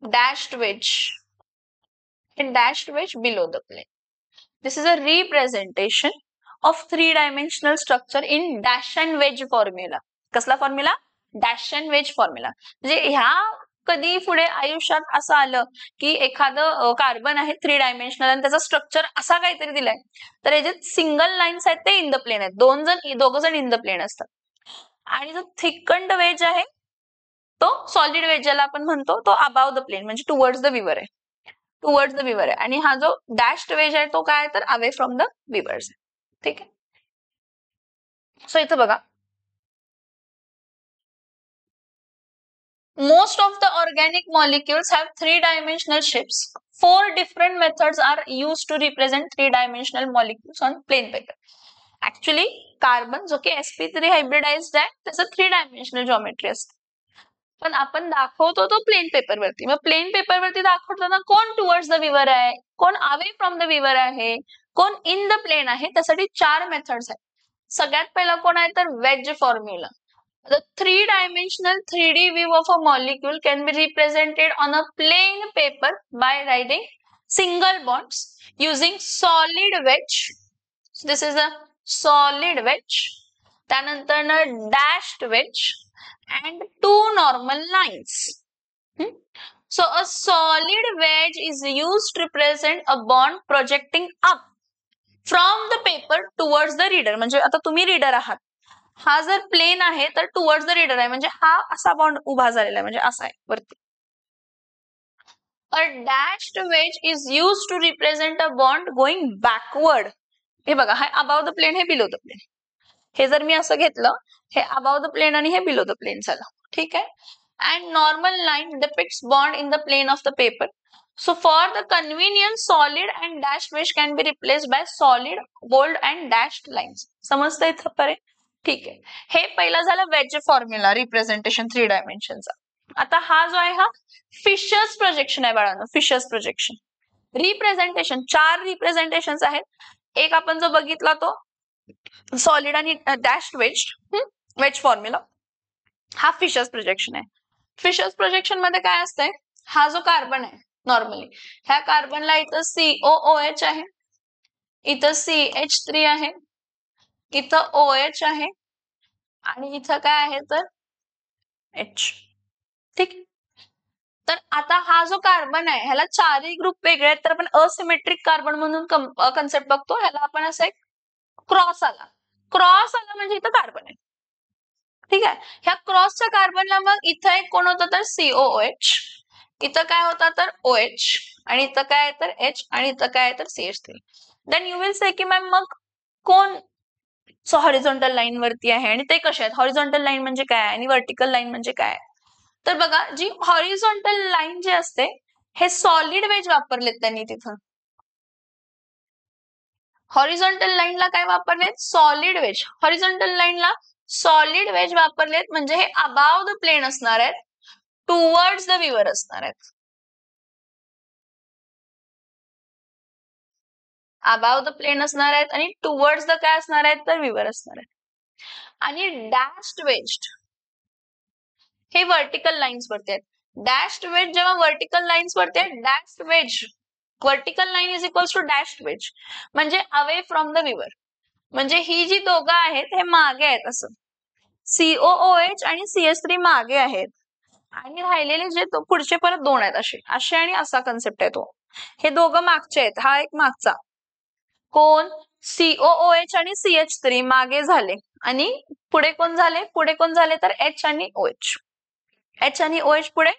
Speaker 1: डॅश्ड वेज, हे dashed wedge below the plane. This is a representation of 3 dimensional structure in dash and wedge formula. कसला formula, dash and wedge formula. म्हणजे ह्या कधी पुढे आयुष्यात असं आलं की एखादं कार्बन आहे 3 डायमेन्शनल आणि त्याचा स्ट्रक्चर असा काहीतरी दिलाय, तर हे जे सिंगल लाईन्स आहेत ते इन द प्लेन आहेत, दोघं जण इन द प्लेन असतात. आणि जो थिकंड वेज आहे तो सॉलिड वेज ज्याला आपण म्हणतो तो अबाव द प्लेन म्हणजे टुवर्ड्स द विवर आहे, टुवर्ड्स द विवर आहे. आणि हा जो डॅश्ड वेज आहे तो काय, तर अवे फ्रॉम द विवर्स. ठीक आहे. सो इथं बघा, most of the organic molecules have 3-dimensional shapes. 4 different methods are used to represent 3-dimensional molecules on plain paper. Actually carbon जो की sp3 हायब्रिडाइज्ड आहे त्याचं 3-dimensional जॉमेट्री असते, पण आपण दाखवतो तो प्लेन पेपर वरती. मग प्लेन पेपर वरती दाखवताना कोण टुवर्ड्स द विवर आहे, कोण अवे फ्रॉम द विवर आहे, कोण इन द प्लेन आहे, त्यासाठी 4 मेथड्स आहेत. सगळ्यात पहिला कोण आहे तर wedge formula. The 3-dimensional 3D view of a molecule can be represented on a plain paper by writing single bonds using solid wedge. So this is a solid wedge. त्यानंतर dashed wedge and 2 normal lines. So a solid wedge is used to represent a bond projecting up from the paper towards the reader. म्हणजे आता तुम्ही रीडर आहात, हा जर प्लेन आहे तर टुवर्ड्स द रीडर आहे, म्हणजे हा असा बॉन्ड उभा झालेला आहे, म्हणजे असा आहे वरती. A dashed wedge is used to represent a bond going backward. हे बघा, हा अबाव द प्लेन, हे बिलो द प्लेन. हे जर मी असं घेतलं, हे अबाव द प्लेन आणि हे बिलो द प्लेन झालं, ठीक आहे. And normal line depicts bond in the plane of the paper. So for the convenience, solid and dashed wedge can be replaced by solid, bold and dashed lines. समजतं इथं पर्यंत? ठीक आहे. हे पहिला झालं वेज फॉर्म्युला रिप्रेझेंटेशन 3 डायमेन्शनचा. आता हा जो आहे हा फिशर्स प्रोजेक्शन आहे बाळांनो, फिशर्स प्रोजेक्शन. रिप्रेझेंटेशन 4 रिप्रेझेंटेशन आहेत. एक आपण जो बघितला तो सॉलिड आणि डॅश्ड वेज, वेज फॉर्म्युला, हा फिशर्स प्रोजेक्शन आहे. फिशर्स प्रोजेक्शन मध्ये काय असतंय, हा जो कार्बन आहे नॉर्मली, ह्या कार्बनला इथं COOH आहे, इथं CH3 आहे, इथं OH आहे आणि इथं काय आहे तर H. ठीक. तर आता हा जो कार्बन आहे ह्याला चारही ग्रुप वेगळे आहेत, तर आपण असिमेट्रिक कार्बन म्हणून कन्सेप्ट बघतो. ह्याला आपण असं एक क्रॉस आला, क्रॉस आला म्हणजे इथं कार्बन आहे, ठीक आहे. ह्या क्रॉसच्या कार्बनला मग इथं एक कोण होतं तर COOH, इथं काय होता तर OH आणि इथं काय आहे तर H आणि इथं काय आहे तर CH3. Then you will say की मॅम मग कोण हॉरिझॉन्टल लाईन वरती आहे आणि ते कसे आहेत, हॉरिझॉन्टल लाईन म्हणजे काय आणि व्हर्टिकल लाईन म्हणजे काय. तर बघा, जी हॉरिझॉन्टल लाईन जे असते हे सॉलिड वेज वापरलेत त्यांनी तिथं. हॉरिझॉन्टल लाईनला काय वापरलेत, सॉलिड वेज. हॉरिझॉन्टल लाईनला सॉलिड वेज वापरलेत म्हणजे हे अबाव द प्लेन असणार आहेत, टुवर्ड्स द व्ह्यूअर असणार आहेत. अबाव द प्लेन असणार आहेत आणि टुवर्ड्स द काय असणार आहेत तर व्ह्यूअर असणार आहेत. आणि डॅश्ड वेज्ड हे व्हर्टिकल लाईन्स वरती आहेत. डॅश्ड वेज जेव्हा व्हर्टिकल लाईन्स वरती आहेत, dashed wedge vertical line is equals to dashed wedge म्हणजे अवे फ्रॉम द व्ह्यूअर. म्हणजे ही जी दोघं आहेत हे मागे आहेत, असं COOH आणि CH3 मागे आहेत आणि राहिलेले जे तो पुढचे परत दोन आहेत, असे असे आणि असा कन्सेप्ट आहे तो. हे दोघं मागचे आहेत, हा एक मागचा कोण COOH आणि CH3 मागे झाले आणि पुढे कोण झाले, पुढे कोण झाले तर H आणि OH. H आणि OH पुढे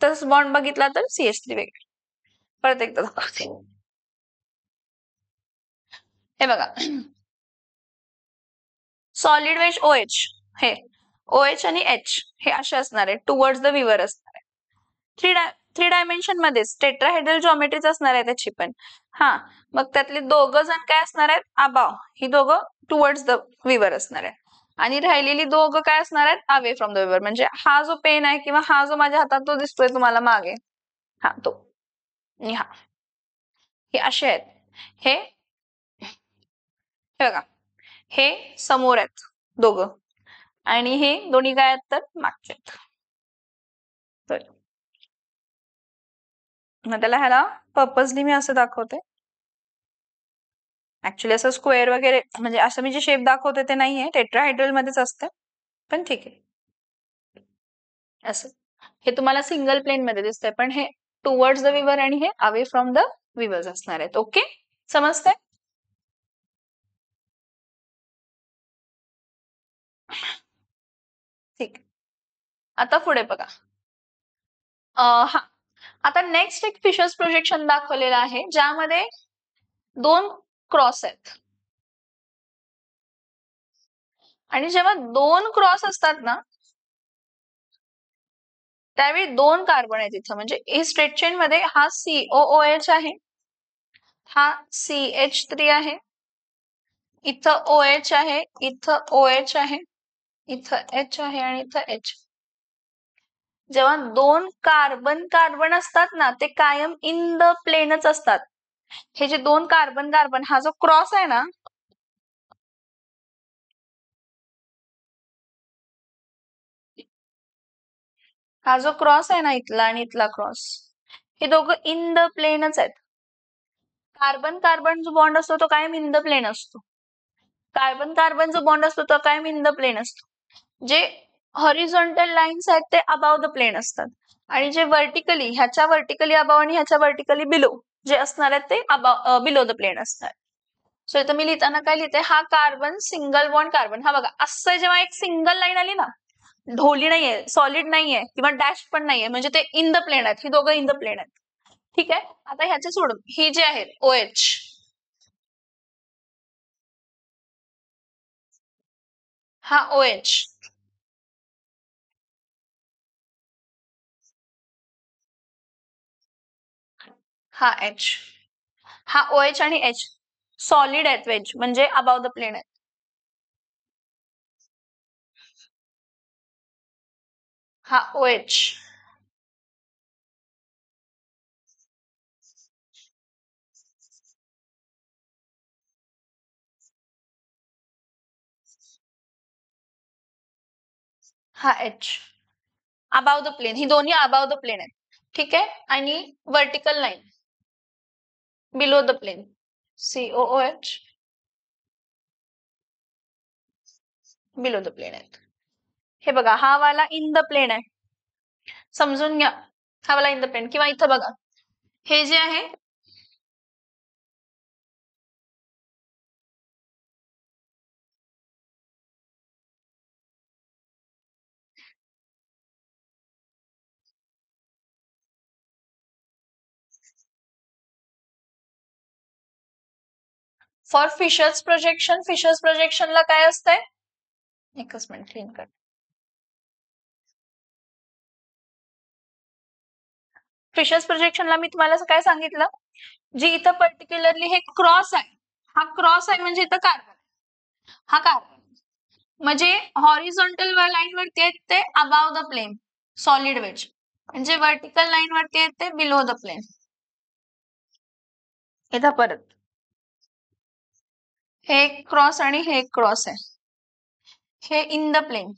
Speaker 1: तस बॉन्ड बघितला तर CH3 वेगळे. परत एकदा दाखवते, हे बघा, सॉलिड वेज OH, हे OH आणि H हे असे असणार आहे, टुवर्ड्स द व्ह्यूअर असणार आहे. थ्री डायमेन्शन मध्येच टेट्राहेड्रल जॉमेट्रीच असणार आहे त्याची पण. हा, मग त्यातले दोघं जण काय असणार आहेत, अबाव, ही दोघं टुवर्ड्स द व्ह्यूअर असणार आहे आणि राहिलेली दोघं काय असणार आहेत, अवे फ्रॉम द व्ह्यूअर. म्हणजे हा जो पेन आहे किंवा हा जो माझ्या हातात तो दिसतोय तुम्हाला मागे, हा तो, हा, हे असे आहेत. हे बघा, हे समोर आहेत दोघं आणि हे दोन्ही काय आहेत तर मागचे आहेत. मग त्याला ह्याला पर्पजली मी असं दाखवते. ऍक्च्युली असं स्क्वेअर वगैरे म्हणजे असं मी जे शेप दाखवते ते नाहीये, टेट्राहायड्रल मध्येच असते, पण ठीक आहे. असं हे तुम्हाला सिंगल प्लेन मध्ये दिसतंय, पण हे टुवर्ड्स द व्ह्यूअर आणि हे अवे फ्रॉम द व्ह्यूअर्स असणार आहेत. ओके, समजतंय? ठीक. आता पुढे बघा, हा, आता नेक्स्ट एक फिशर्स प्रोजेक्शन दाखवलेलं आहे ज्यामध्ये दोन क्रॉस आहेत आणि जेव्हा दोन क्रॉस असतात ना त्यावेळी दोन कार्बन आहेत इथं. म्हणजे हे स्ट्रेट चेन मध्ये हा COOH आहे, हा CH3 आहे, इथं OH आहे, इथं OH आहे, इथं H आहे आणि इथं H. जेव्हा दोन कार्बन कार्बन असतात ना ते कायम इन द प्लेनच असतात. हे जे दोन कार्बन कार्बन, हा जो क्रॉस आहे ना, हा जो क्रॉस आहे ना इथला आणि इथला क्रॉस, हे दोघं इन द प्लेनच आहेत. कार्बन कार्बन जो बॉन्ड असतो तो कायम इन द प्लेन असतो. कार्बन कार्बन जो बॉन्ड असतो तो कायम इन द प्लेन असतो. जे हॉरिझॉन्टल लाईन्स आहेत ते अबाव द प्लेन असतात आणि जे व्हर्टिकली ह्याच्या व्हर्टिकली अबाव आणि ह्याच्या व्हर्टिकली बिलो जे असणार आहेत ते बिलो द प्लेन असणार. सो इथं मी लिहिताना काय लिहिते, हा कार्बन सिंगल बॉन्ड कार्बन. हा बघा असं जेव्हा एक सिंगल लाईन आली ना, ढोली नाहीये, सॉलिड नाहीये किंवा डॅश पण नाहीये, म्हणजे ते इन द प्लेन आहेत, ही दोघं इन द प्लेन आहेत. ठीक आहे. आता ह्याचे सोडून ही जे आहेत OH, हा OH, हा H, हा OH आणि H सॉलिड आहेत, वेज म्हणजे अबाव द प्लेन आहेत. हा OH, हा H अबाव द प्लेन, ही दोन्ही अबाव द प्लेन आहेत. ठीक आहे. आणि vertical line below the plane COOH below the plane आहेत. हे बघा हा वाला इन द प्लेन आहे, समजून घ्या. हा वाला इन द प्लेन. किंवा इथं बघा हे जे आहे फॉर फिशर्स प्रोजेक्शन, फिशर्स प्रोजेक्शनला काय असतंय, एकच मिनिट क्लीन कर. फिशर्स प्रोजेक्शनला मी तुम्हाला काय सांगितलं, जी इथं पर्टिक्युलरली हे क्रॉस आहे, हा क्रॉस आहे म्हणजे इथं कार्बन, हा कार्बन म्हणजे हॉरिझॉन्टल लाईन वरती आहेत ते above the plane solid wedge, म्हणजे व्हर्टिकल लाईन वरती आहेत ते बिलो द प्लेन. इथं परत हे क्रॉस आणि हे क्रॉस आहे, हे इन द प्लेन,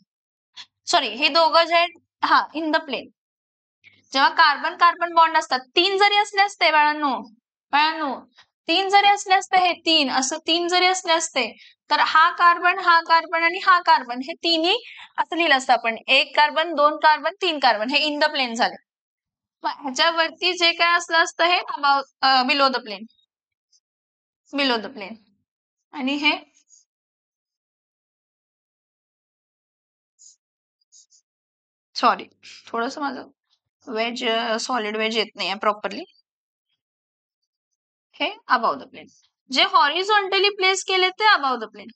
Speaker 1: सॉरी हे दोघं जे आहेत हा इन द प्लेन. जेव्हा कार्बन कार्बन बॉन्ड असतात, तीन जरी असले असते बाळांनो तीन जरी असले असते, हे तीन असं तीन जरी असले असते, तर हा कार्बन आणि हा कार्बन हे तिन्ही असं लिहिलं असतं आपण, एक कार्बन, दोन कार्बन, तीन कार्बन, हे इन द प्लेन झाले. ह्याच्यावरती जे काय असलं असतं हे below the plane, below the plane. आणि हे सॉरी थोडस माझं वेज सॉलिड वेज येत नाही प्रॉपरली, हे अबाव द प्लेन. जे हॉरिझॉन्टली प्लेस केले ते अबाव द प्लेन,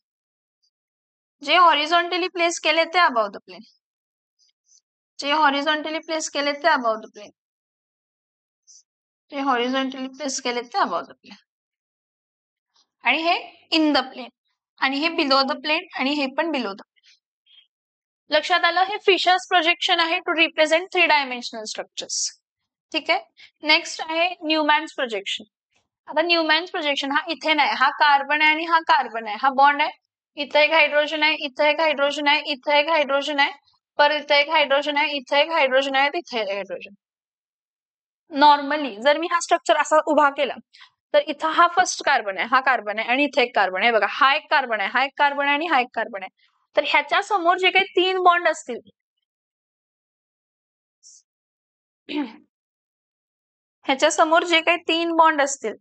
Speaker 1: जे हॉरिझॉन्टली प्लेस केले ते अबाव द प्लेन, जे हॉरिझॉन्टली प्लेस केले ते अबाव द प्लेन, जे हॉरिझॉन्टली प्लेस केले ते अबाव द प्लेन. आणि हे इन द प्लेन, आणि हे बिलो द प्लेन, आणि हे पण बिलो द प्लेन. लक्षात आलं. हे फिशर्स प्रोजेक्शन आहे टू रिप्रेझेंट 3 डायमेन्शनल स्ट्रक्चर्स. ठीक आहे. नेक्स्ट आहे न्यूमॅन्स प्रोजेक्शन. आता न्यूमॅन्स प्रोजेक्शन हा इथे नाही, हा कार्बन आहे आणि हा कार्बन आहे, हा बॉन्ड आहे, इथं एक हायड्रोजन आहे, इथं एक हायड्रोजन आहे, इथं एक हायड्रोजन आहे, परत इथं एक हायड्रोजन आहे, इथं एक हायड्रोजन आहे, इथे एक हायड्रोजन. नॉर्मली जर मी हा स्ट्रक्चर असा उभा केला तर इथं हा फर्स्ट कार्बन आहे, हा कार्बन आहे, आणि इथे एक कार्बन आहे. बघा हा एक कार्बन आहे, हा एक कार्बन आहे, आणि हा एक कार्बन आहे. तर ह्याच्या समोर जे काही तीन बॉन्ड असतील ह्याच्या समोर जे काही तीन बॉन्ड असतील,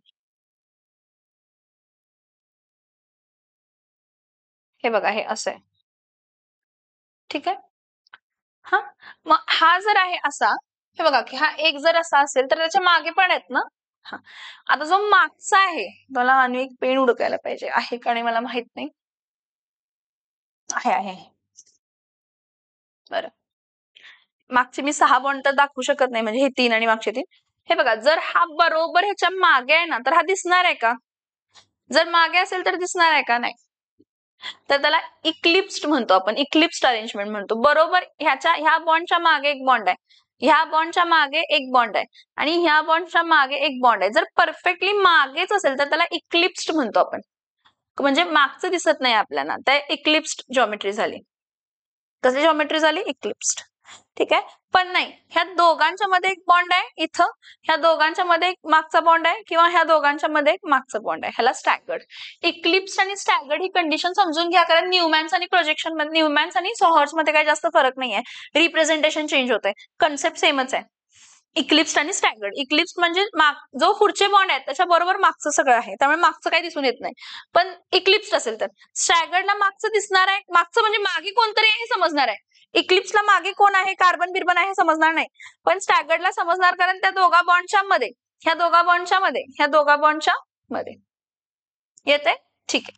Speaker 1: हे बघा हे असं आहे. ठीक आहे. हा मग हा जर आहे असा, हे बघा की हा एक जर असा असेल तर त्याच्या मागे पण आहेत ना. हा आता जो मागचा आहे त्याला आणि एक पेन उडकायला पाहिजे, आहे का नाही मला माहित नाही, आहे बरं. मागचे मी 6 बॉन्ड तर दाखवू शकत नाही, म्हणजे हे 3 आणि मागचे 3. हे बघा जर हा बरोबर ह्याच्या मागे आहे ना तर हा दिसणार आहे का, जर मागे असेल तर दिसणार आहे का, नाही. तर त्याला इक्लिप्स्ड म्हणतो आपण, इक्लिप्स्ड अरेंजमेंट म्हणतो. बरोबर ह्या बॉन्डच्या मागे एक बॉन्ड आहे, ह्या बॉन्डच्या मागे एक बॉन्ड आहे, आणि ह्या बॉन्डच्या मागे एक बॉन्ड आहे. जर परफेक्टली मागेच असेल तर त्याला इक्लिप्स्ड म्हणतो आपण, म्हणजे मागचं दिसत नाही आपल्याला, त्या इक्लिप्स्ड जॉमेट्री झाली. कसली जॉमेट्री झाली, इक्लिप्स्ड. ठीक आहे. पण नाही, ह्या दोघांच्या मध्ये एक बॉन्ड आहे इथं, ह्या दोघांच्या मध्ये एक मागचा बॉन्ड आहे, किंवा ह्या दोघांच्या मध्ये एक मागचा बॉन्ड आहे, ह्याला स्टॅगर्ड. इक्लिप्स आणि स्टॅगर्ड ही कंडिशन समजून घ्या, कारण न्यूमॅन्स आणि प्रोजेक्शन मध्ये, न्यूमॅन्स आणि सॉहर्स मध्ये काही जास्त फरक नाही आहे, रिप्रेझेंटेशन चेंज होत आहे, कन्सेप्ट सेमच आहे. इक्लिप्स आणि स्टॅगर्ड. इक्लिप्स म्हणजे जो पुढचे बॉन्ड आहेत त्याच्या बरोबर मागचं सगळं आहे, त्यामुळे मागचं काही दिसून येत नाही. पण इक्लिप्स असेल तर स्टॅगर्डला मागचं दिसणार आहे, मागचं म्हणजे मागे कोणतरी आहे हे समजणार आहे. इक्लिप्सला मागे कोण आहे, कार्बन बिर्बन आहे हे समजणार नाही, पण स्टॅगर्डला समजणार, कारण त्या दोघा बॉन्डच्या मध्ये, ह्या दोघा बॉन्डच्या मध्ये, ह्या दोघा बॉन्डच्या मध्ये येते. ठीक आहे.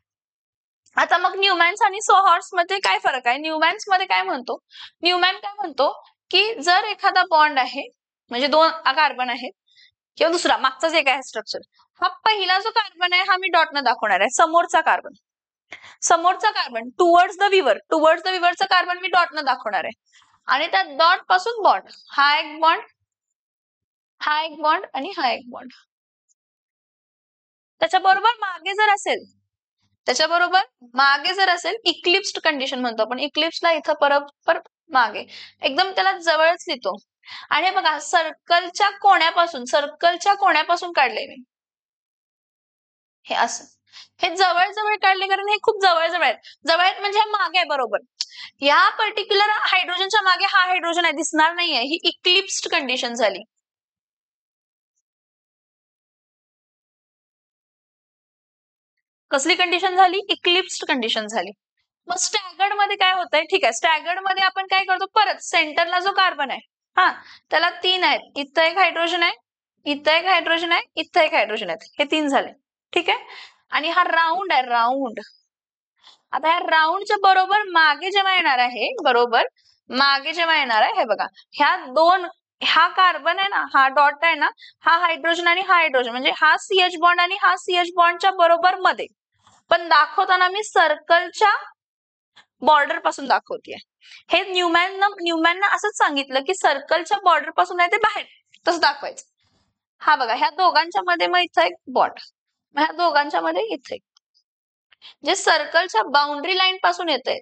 Speaker 1: आता मग न्यूमॅन्स आणि सोहॉर्स मध्ये काय फरक आहे? न्यूमॅन्स मध्ये काय म्हणतो, न्यूमॅन काय म्हणतो की जर एखादा बॉन्ड आहे, म्हणजे दोन कार्बन आहेत किंवा दुसरा मागचाच एक आहे स्ट्रक्चर, हा पहिला जो कार्बन आहे हा मी डॉट न दाखवणार आहे, समोरचा कार्बन, समोरचा carbon towards the viewer, towards the विवरचा कार्बन मी डॉट न दाखवणार आहे, आणि त्या डॉट पासून बॉन्ड, हा एक बॉन्ड, हा एक बॉन्ड आणि हा एक बॉन्ड. त्याच्याबरोबर मागे जर असेल, त्याच्याबरोबर मागे जर असेल, इक्लिप्स्ड कंडिशन म्हणतो आपण. इक्लिप्सला इथं परत मागे एकदम त्याला जवळच लिहितो. आणि हे बघा सर्कलच्या कोण्यापासून, सर्कलच्या कोण्यापासून काढले मी हे असं, हे जवळ जवळ काढले कारण हे खूप जवळ जवळ आहेत. जवळ आहेत म्हणजे मागे आहे बरोबर. या पर्टिक्युलर हायड्रोजनच्या मागे हा हायड्रोजन आहे, दिसणार नाहीये, ही इक्लिप्स्ड कंडिशन झाली. कसली कंडिशन झाली? इक्लिप्स्ड कंडिशन झाली. मग स्टॅगर्ड मध्ये काय होतंय? ठीक आहे, स्टॅगर्ड मध्ये आपण काय करतो, परत सेंटरला जो कार्बन आहे, हा त्याला 3 आहेत, इथं एक हायड्रोजन आहे, इथं एक हायड्रोजन आहे, इथं एक हायड्रोजन आहे, हे 3 झाले. ठीक आहे. आणि हा राऊंड आहे, राऊंड. आता ह्या राऊंडच्या बरोबर मागे जेव्हा येणार आहे, बरोबर मागे जेव्हा येणार आहे, हे बघा ह्या दोन, हा कार्बन आहे ना, हा डॉट आहे ना, हा हायड्रोजन आणि हा हायड्रोजन, म्हणजे हा सीएच बॉन्ड आणि हा सीएच बॉन्डच्या बरोबर मध्ये, पण दाखवताना मी सर्कलच्या बॉर्डर पासून दाखवतेय. हे न्यूमॅननं असंच सांगितलं की सर्कलच्या बॉर्डर पासून आहे ते बाहेर, तसं दाखवायचं. हा बघा ह्या दोघांच्या मध्ये मग इथं एक बॉन्ड, ह्या दोघांच्या मध्ये इथे जे सर्कलच्या बाउंड्री लाईन पासून येत आहे,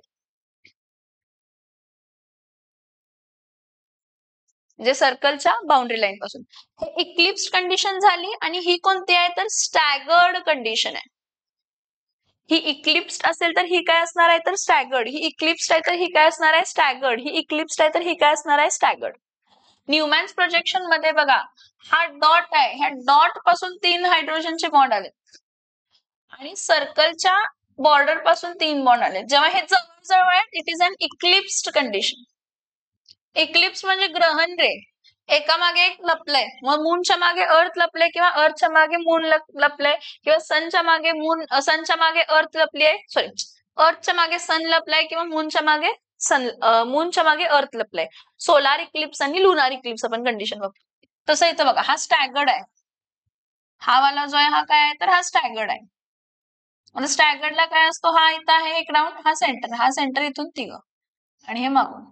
Speaker 1: जे सर्कलच्या बाउंड्री लाईन पासून, हे इक्लिप्स कंडिशन झाली. आणि ही कोणती आहे तर स्टॅगर्ड कंडिशन आहे. ही इक्लिप्स्ड असेल तर ही काय असणार आहे तर स्टॅगर्ड, ही इक्लिप्स्ड आहे तर ही काय असणार आहे स्टॅगर्ड, ही इक्लिप्स्ड आहे तर ही काय असणार आहे स्टॅगर्ड. न्यूमॅन्स प्रोजेक्शन मध्ये बघा हा डॉट आहे, ह्या डॉट पासून 3 हायड्रोजनचे बॉन्ड आले आणि सर्कलच्या बॉर्डर पासून 3 बॉन्ड आले. जेव्हा हे जवळ जवळ आहे, it is an eclipsed condition. Eclipse म्हणजे ग्रहण रे, एका मागे एक लपलंय, मग मूनच्या मागे अर्थ लपलंय किंवा अर्थच्या मागे मून लपलंय, किंवा सनच्या मागे मून, सनच्या मागे अर्थ लपली आहे, सॉरी अर्थच्या मागे सन लपलाय किंवा मूनच्या मागे मूनच्या मागे अर्थ लपलाय. सोलार इक्लिप्स आणि लुनार इक्लिप्स आपण कंडिशन बघतो. तसं इथं बघा हा स्टॅगर्ड आहे, हा वाला जो आहे हा काय आहे तर हा स्टॅगर्ड आहे. आणि स्टॅगर्डला काय असतो, हा इथं आहे एक राऊंड, हा सेंटर, हा सेंटर इथून तिघ आणि हे मागून.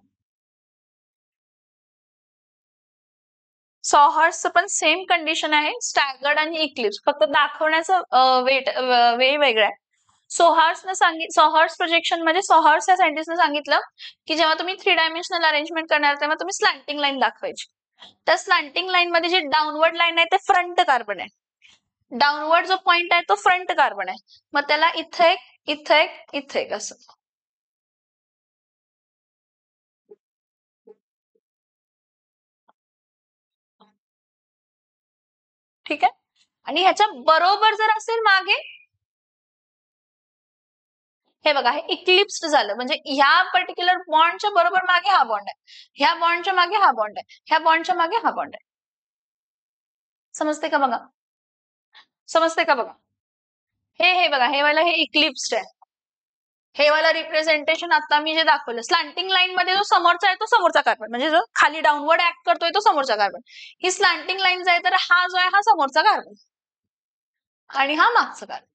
Speaker 1: सॉहर्सचं पण सेम कंडिशन आहे, स्टॅगर्ड आणि इक्लिप्स, फक्त दाखवण्याचं वे वेगळा आहे. सॉहर्स प्रोजेक्शन म्हणजे सॉहर्स या सायंटिस्टने सांगितलं की जेव्हा तुम्ही 3 डायमेन्शनल अरेंजमेंट करणार तेव्हा तुम्ही स्लॅन्टिंग लाईन दाखवायची. त्या स्लॅन्टिंग लाईन मध्ये जी डाऊनवर्ड लाईन आहे ते फ्रंट कार्बन आहे, डाऊनवर्ड जो पॉइंट आहे तो फ्रंट कार्बन आहे, मग त्याला इथं एक, इथं एक, इथं एक असं. ठीक आहे. आणि ह्याच्या बरोबर जर असेल मागे, हे बघा हे इक्लिप्स्ड झालं, म्हणजे ह्या पर्टिक्युलर बॉन्डच्या बरोबर मागे हा बॉन्ड आहे, ह्या बॉन्डच्या मागे हा बॉन्ड आहे, ह्या बॉन्डच्या मागे हा बॉन्ड आहे. समजते का बघा, समजते का बघा. हे बघा हे वाला हे इक्लिप्स्ड आहे, हे वाला रिप्रेझेंटेशन आता मी जे दाखवलं स्लॅन्टिंग लाईन मध्ये जो समोरचा आहे तो समोरचा कार्बन, म्हणजे जो खाली डाऊनवर्ड ऍक्ट करतोय तो समोरचा कार्बन. ही स्लॅन्टिंग लाईन आहे तर हा जो आहे हा समोरचा कार्बन आणि हा मागचा कार्बन,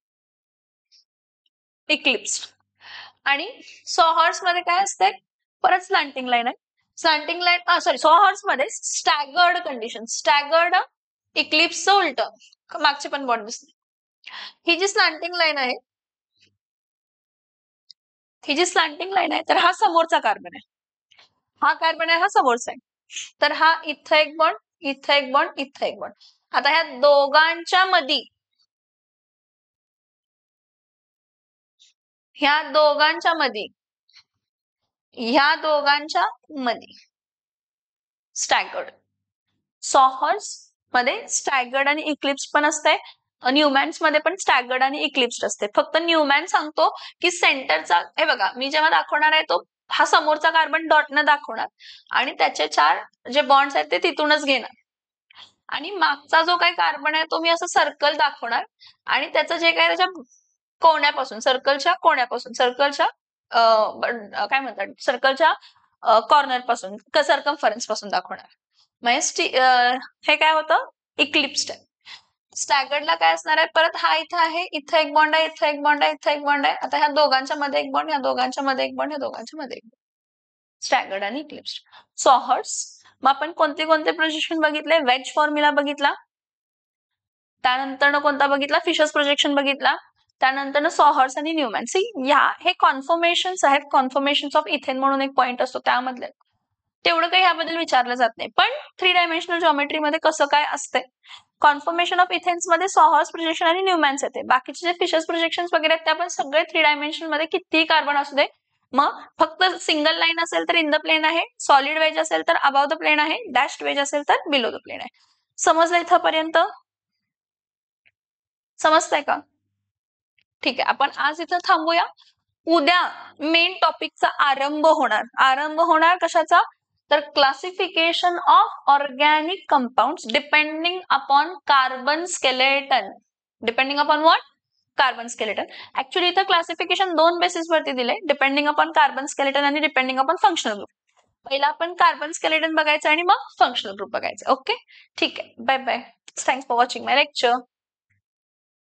Speaker 1: इक्लिप्स्ड. आणि सॉहर्स मध्ये काय असते, परत स्लॅन्टिंग लाईन आहे, स्लॅन्टिंग लाईन सॉरी सॉहर्स मध्ये स्टॅगर्ड कंडिशन, स्टॅगर्ड इक्लिप्सचं उलट, मागचे पण बॉन्ड दिसते. ही जी स्लॅन्टिंग लाईन आहे, ही जी स्लॅन्टिंग लाईन आहे तर हा समोरचा कार्बन आहे, हा कार्बन आहे हा समोरचा आहे, तर हा इथं एक बॉन्ड, इथं एक बॉन्ड, इथं एक बॉन्ड. आता ह्या दोघांच्या मध्ये, ह्या दोघांच्या मध्ये, ह्या दोघांच्या मध्ये स्टॅगर्ड, सॉहर्स मध्ये स्टॅगर्ड आणि इक्लिप्स पण असते, न्यूमॅन्स मध्ये पण स्टॅगर्ड आणि इक्लिप्स असते. फक्त न्यूमॅन सांगतो की सेंटरचा, हे बघा मी जेव्हा दाखवणार आहे तो हा समोरचा कार्बन डॉटनं दाखवणार आणि त्याचे 4 जे बॉन्ड्स आहेत ते तिथूनच घेणार आणि मागचा जो काही कार्बन आहे तो मी असं सर्कल दाखवणार आणि त्याचं जे काही त्याच्या कोण्यापासून, सर्कलच्या काय म्हणतात, सर्कलच्या कॉर्नर पासून, सर्कमफरन्स पासून दाखवणार. म्हणजे हे काय होतं, इक्लिप्स्ड आहे. स्टॅगर्डला काय असणार आहे, परत हा इथं आहे, इथं एक बॉन्ड आहे, इथं एक बॉन्ड आहे, इथं एक बॉन्ड आहे. आता ह्या दोघांच्या मध्ये एक बॉन्ड, ह्या दोघांच्या मध्ये एक बॉन्ड, ह्या दोघांच्या मध्ये एक बॉन्ड. स्टॅगर्ड आणि इक्लिप्स्ड. सॉहर्स मग आपण कोणते कोणते प्रोजेक्शन बघितले, वेज फॉर्म्युला बघितला, त्यानंतर कोणता बघितला, फिशर्स प्रोजेक्शन बघितला, त्यानंतर सॉहर्स आणि न्यूमॅन. सी हे कॉन्फर्मेशन्स आहेत, कॉन्फर्मेशन्स ऑफ इथेन म्हणून एक पॉइंट असतो त्यामधले, तेवढं काही ह्याबद्दल विचारलं जात नाही. पण 3 डायमेन्शनल जॉमेट्री मध्ये कसं काय असते, कॉन्फर्मेशन ऑफ इथेन्स मध्ये सॉहर्स प्रोजेक्शन आणि न्यूमॅन्स येते. बाकीचे जे फिशर्स प्रोजेक्शन वगैरे आहेत ते आपण सगळे 3 डायमेन्शन मध्ये कितीही कार्बन असू दे, मग फक्त सिंगल लाईन असेल तर इन द प्लेन आहे, सॉलिड वेज असेल तर अबाव द प्लेन आहे, डॅश्ड वेज असेल तर बिलो द प्लेन आहे. समजलं इथंपर्यंत? समजतंय का? ठीक आहे, आपण आज इथं थांबूया. उद्या मेन टॉपिकचा आरंभ होणार कशाचा, तर classification of organic compounds depending upon carbon skeleton. Depending upon what, carbon skeleton. Actually इथं क्लासिफिकेशन 2 बेसिस वरती दिले, डिपेंडिंग अपॉन कार्बन स्केलेटन आणि डिपेंडिंग अपॉन फंक्शनल ग्रुप. पहिला आपण कार्बन स्केलेटन बघायचं आणि मग फंक्शनल ग्रुप बघायचं. ओके, ठीक आहे, bye bye. Thanks for watching my lecture.